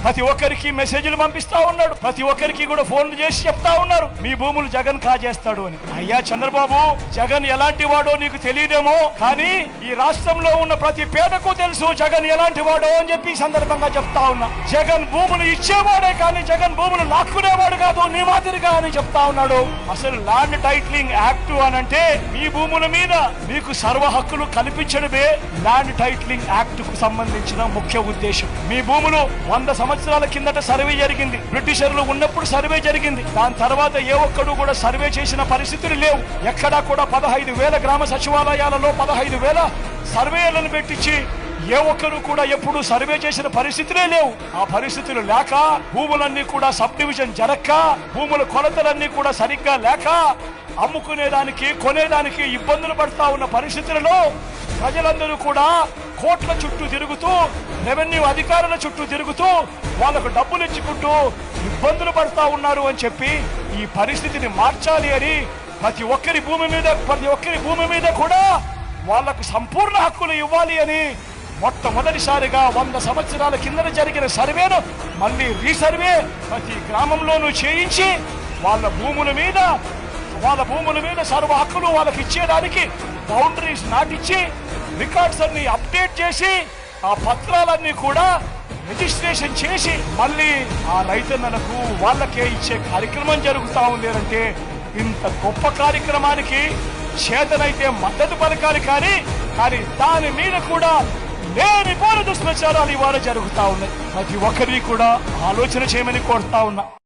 ప్రతి ఒక్కరికి మెసేజ్లు పంపిస్తా ఉన్నాడు, ప్రతి ఒక్కరికి కూడా ఫోన్లు చేసి చెప్తా ఉన్నారు మీ భూములు జగన్ కాజేస్తాడు అని. అయ్యా చంద్రబాబు, జగన్ ఎలాంటి వాడో నీకు తెలియదేమో, కానీ ఈ రాష్ట్రంలో ఉన్న ప్రతి పేదకు తెలుసు జగన్ ఎలాంటి వాడో అని చెప్పి ఈ సందర్భంగా చెప్తా ఉన్నా. జగన్ భూములు ఇచ్చేవాడే కానీ జగన్ భూములు లాక్కునేవాడు కాదు నీ మాదిరిగా అని చెప్తా ఉన్నాడు. అసలు ల్యాండ్ టైటిలింగ్ యాక్ట్ అనంటే మీ భూముల మీద మీకు సర్వ హక్కులు కల్పించడమే ల్యాండ్ టైటిలింగ్ యాక్ట్ కు సంబంధించిన ముఖ్య ఉద్దేశం. మీ భూములు 100 సంవత్సరాల కిందట సర్వే జరిగింది, బ్రిటిషర్లు ఉన్నప్పుడు సర్వే జరిగింది. దాని తర్వాత ఏ ఒక్కడు కూడా సర్వే చేసిన పరిస్థితులు లేవు. ఎక్కడా కూడా 15,000 గ్రామ సచివాలయాలలో 15,000 సర్వేలను పెట్టించి ఏ ఒక్కరు కూడా ఎప్పుడు సర్వే చేసిన పరిస్థితులే లేవు. ఆ పరిస్థితులు లేక భూములన్నీ కూడా సబ్ డివిజన్ జరక్క, భూముల కొలతలన్నీ కూడా సరిగ్గా లేక అమ్ముకునేదానికి కొనేదానికి ఇబ్బందులు పడతా ఉన్న పరిస్థితులలో ప్రజలందరూ కూడా కోట్ల చుట్టూ తిరుగుతూ, రెవెన్యూ అధికారుల చుట్టూ తిరుగుతూ వాళ్ళకు డబ్బులు ఇచ్చుకుంటూ ఇబ్బందులు పడతా ఉన్నారు అని చెప్పి ఈ పరిస్థితిని మార్చాలి అని ప్రతి ఒక్కరి భూమి మీద కూడా వాళ్లకు సంపూర్ణ హక్కులు ఇవ్వాలి అని మొట్టమొదటిసారిగా 100 సంవత్సరాల కింద జరిగిన సర్వేను మళ్ళీ రీసర్వే ప్రతి గ్రామంలోనూ చేయించి వాళ్ళ భూముల మీద సర్వ హక్కులు వాళ్ళకి ఇచ్చేదానికి బౌండరీస్ నాటించి రికార్డ్స్ అన్ని అప్డేట్ చేసి ఆ పత్రాలన్నీ కూడా రిజిస్ట్రేషన్ చేసి మళ్ళీ ఆ రైతన్నలకు వాళ్ళకే ఇచ్చే కార్యక్రమం జరుగుతూ ఉంది అంటే ఇంత గొప్ప కార్యక్రమానికి చేతనైతే మద్దతు పలకాలి, కానీ దాని మీద కూడా లేని పోల దుష్ప్రచారాలు ఇవాళ జరుగుతూ ఉన్నాయి. ప్రతి ఒక్కరిని కూడా ఆలోచన చేయమని కోరుతా ఉన్నా.